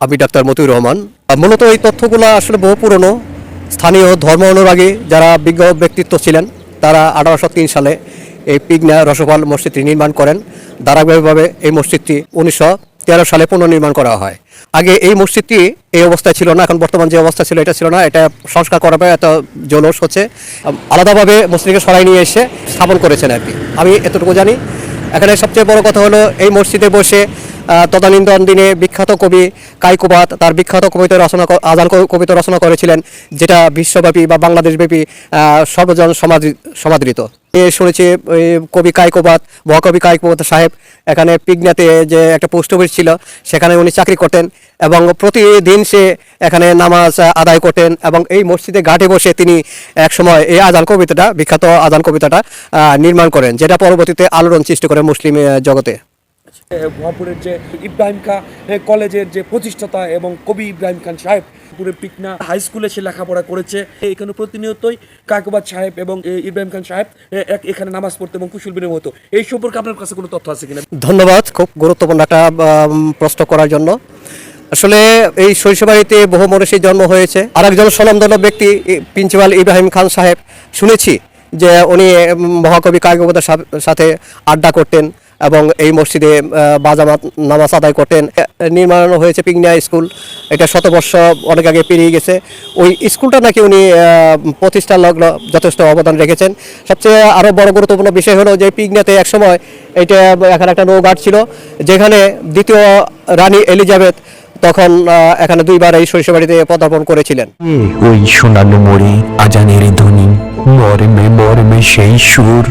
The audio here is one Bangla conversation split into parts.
আমি ডাক্তার মতিউর রহমান। মূলত এই তথ্যগুলো আসলে বহু পুরনো। স্থানীয় ধর্ম অনুরাগী যারা বিজ্ঞ ব্যক্তিত্ব ছিলেন তারা 1803 সালে এই পিগনা রসপাল মসজিদটি নির্মাণ করেন। ধারাবাহিকভাবে এই মসজিদটি 1913 সালে পুনর্নির্মাণ করা হয়। আগে এই মসজিদটি এই অবস্থায় ছিল না, এখন বর্তমান যে অবস্থা ছিল এটা ছিল না। এটা সংস্কার করা হয়, এত জলস হচ্ছে, আলাদাভাবে মসজিদকে সরাই নিয়ে এসে স্থাপন করেছেন আর কি, আমি এতটুকু জানি। এখানে সবচেয়ে বড় কথা হলো এই মসজিদে বসে তদানীন্তন দিনে বিখ্যাত কবি কায়কোবাদ তার বিখ্যাত কবিতা রচনা আজান কবিতা রচনা করেছিলেন, যেটা বিশ্বব্যাপী বা বাংলাদেশব্যাপী সর্বজন সমাদৃত। শুনেছি কবি কায়কোবাদ, মহাকবি কায়কোবাদ সাহেব এখানে পিগনাতে যে একটা পোস্ট অফিস ছিল সেখানে উনি চাকরি করতেন এবং প্রতিদিন সে এখানে নামাজ আদায় করতেন এবং এই মসজিদে ঘাটে বসে তিনি একসময় এই আজান কবিতাটা, বিখ্যাত আজান কবিতাটা নির্মাণ করেন, যেটা পরবর্তীতে আলোড়ন সৃষ্টি করে মুসলিম জগতে। ভরপুরের যে ইব্রাহিম খান কলেজের যে প্রতিষ্ঠাতা এবং কবি ইব্রাহিম খান সাহেব পুরের পিকনা হাই স্কুলে সে লেখাপড়া করেছে। এখানে প্রতিনিয়তই কায়কোবাদ সাহেব এবং ইব্রাহিম খান সাহেব এখানে নামাজ পড়তে এবং কুশল বিনিময় হতো। এই সম্পর্কে আপনার কাছে কোনো তথ্য আছে কিনা? ধন্যবাদ খুব গুরুত্বপূর্ণ একটা প্রশ্ন করার জন্য। আসলে এই শৈশবাড়িতে বহু মনীষীর জন্ম হয়েছে। আরেকজন স্বনামধন্য ব্যক্তি প্রিন্সিপাল ইব্রাহিম খান সাহেব, শুনেছি যে উনি মহাকবি কায়কোবাদের সাথে আড্ডা করতেন এবং এই মসজিদে বাজামাত নামাজ আদায় করতেন। নির্মাণ হয়েছে পিগনা স্কুল, এটা শতবর্ষ অনেক আগে পেরিয়ে গেছে। ওই স্কুলটা নাকি উনি প্রতিষ্ঠার লগ্ন যথেষ্ট অবদান রেখেছেন। সবচেয়ে আরও বড় গুরুত্বপূর্ণ বিষয় হলো যে পিগনাতে একসময় এটা এখানে একটা নৌঘাট ছিল, যেখানে দ্বিতীয় রানী এলিজাবেথ তখন এখানে দুইবার এই শৈশবাড়িতে পদার্পণ করেছিলেন। ওই সোনালো মোড়ে আজানের ধ্বনি, মরমে মরমে সেই সুর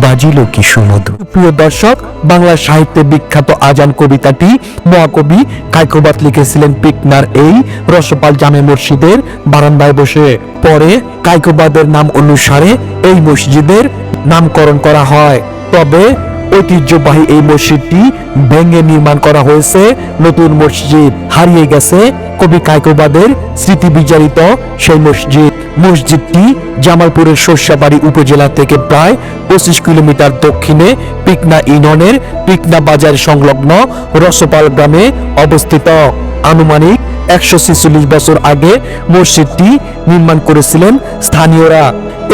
বাজিল কি সুমধুর। প্রিয় দর্শক, বাংলা সাহিত্যে বিখ্যাত আজান কবিতাটি মহাকবি কায়কোবাদ লিখেছিলেন পিকনার এই রসপাল জামে মসজিদের বারান্দায় বসে। পরে কায়কোবাদের নাম অনুসারে এই মসজিদের নামকরণ করা হয়। তবে ঐতিহ্যবাহী এই মসজিদটি ভেঙে নির্মাণ করা হয়েছে নতুন মসজিদ। হারিয়ে গেছে কবি কায়কোবাদের স্মৃতি বিজড়িত সেই মসজিদ। মসজিদটি জামালপুরের শস্যাবাড়ি উপজেলা থেকে প্রায় 25 কিলোমিটার দক্ষিণে পিকনা ইউনিয়নের পিকনা বাজার সংলগ্ন রসপাল গ্রামে অবস্থিত। আনুমানিক 146 বছর আগে মসজিদটি নির্মাণ করেছিলেন স্থানীয়রা।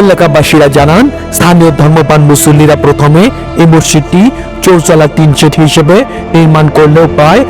এলাকাবাসীরা জানান, স্থানীয় ধর্মপ্রাণ মুসল্লিরা প্রথমে এই মসজিদটি চৌচালা টিন শেড হিসেবে নির্মাণ করলেও প্রায়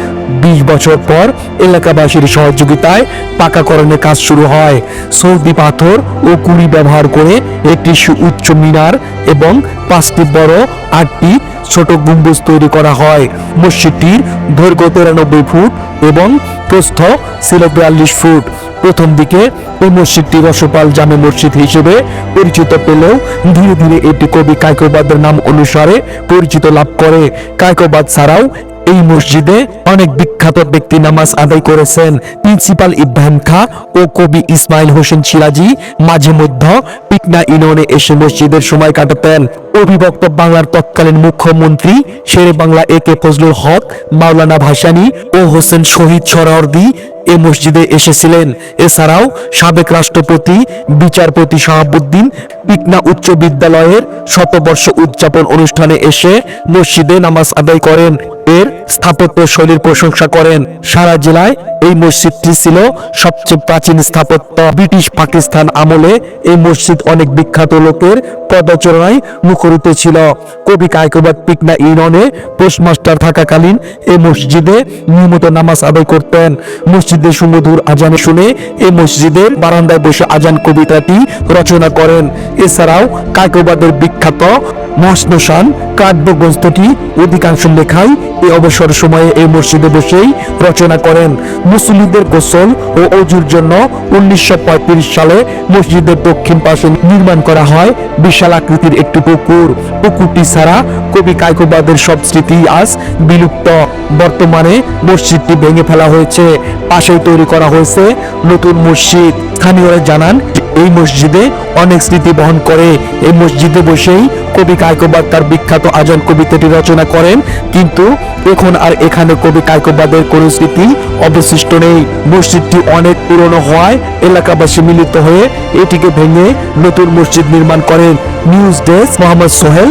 20 বছর পর এলাকাবাসীর সহযোগিতায় পাকাকরণের কাজ শুরু হয়। সৌদি পাথর ও কুড়ি ব্যবহার করে একটি সুউচ্চ মিনার এবং 5টি বড় 8টি ছোট গম্বুজ তৈরি করা হয়। মসজিদটির দৈর্ঘ্য 93 ফুট এবং প্রস্থ ছিল 42 ফুট। প্রথম দিকে এই মসজিদটি রসপাল জামে মসজিদ হিসেবে পরিচিত পেলেও ধীরে ধীরে এটি কবি কায়কোবাদের নাম অনুসারে পরিচিত লাভ করে। কায়কোবাদ ছাড়াও এই মসজিদে অনেক বিখ্যাত ব্যক্তি নামাজ আদায় করেছেন। প্রিন্সিপাল ইব্রাহিম খাঁ ও কবি ইসমাইল হোসেন সিরাজি মাঝে মধ্যে পিকনা ইউনিয়নে এসে মসজিদের সময় কাটাতেন। অবিভক্ত বাংলার তৎকালীন মুখ্যমন্ত্রী শেরে বাংলা একে ফজলুল হক, মাওলানা ভাসানী ও হোসেন শহীদ সোহরাওয়ার্দী এ মসজিদে এসেছিলেন। এছাড়াও সাবেক রাষ্ট্রপতি বিচারপতি শাহাবুদ্দিন পিকনা উচ্চ বিদ্যালয়ের শতবর্ষ উদযাপন অনুষ্ঠানে এসে মসজিদে নামাজ আদায় করেন। এর স্থাপত্য শৈলীর প্রশংসা করেন। সারা জেলায় এই মসজিদটি ছিল সবচেয়ে প্রাচীন স্থাপত্য। ব্রিটিশ পাকিস্তান আমলে এই মসজিদ অনেক বিখ্যাত লোকের পদচারণায় মুখরিত ছিল। কবি কায়কোবাদ পিকনা ইউনিয়নে পোস্টমাস্টার থাকাকালীন এই মসজিদে নিয়মিত নামাজ আদায় করতেন। মসজিদে সুমধুর আজান শুনে এই মসজিদের বারান্দায় বসে আজান কবিতাটি রচনা করেন। এছাড়াও কায়কোবাদের বিখ্যাত মসনশান কাব্যগ্রন্থটি অধিকাংশ লেখাই এই অবসর সময়ে এই মসজিদে বসেই রচনা করেন। মুসল্লিদের গোসল ও অজুর জন্য 1935 সালে মসজিদের দক্ষিণ পাশে নির্মাণ করা হয় বিশাল আকৃতির একটি পুকুর। পুকুরটি ছাড়া কবি কায়কোবাদের সব স্মৃতি আজ বিলুপ্ত। বর্তমানে মসজিদটি ভেঙে ফেলা হয়েছে, পাশেই তৈরি করা হয়েছে নতুন মসজিদ। স্থানীয়রা জানান, এই মসজিদে অনেক স্মৃতি বহন করে। এই মসজিদে বসেই কবি কায়কোবাদ তার বিখ্যাত আজান কবিতাটি রচনা করেন, কিন্তু এখন আর এখানে কবি কায়কোবাদের কোনো স্মৃতি অবশিষ্ট নেই। মসজিদটি অনেক পুরনো হওয়ায় এলাকাবাসী মিলিত হয়ে এটিকে ভেঙে নতুন মসজিদ নির্মাণ করেন। News desk, Mohammad Sohel.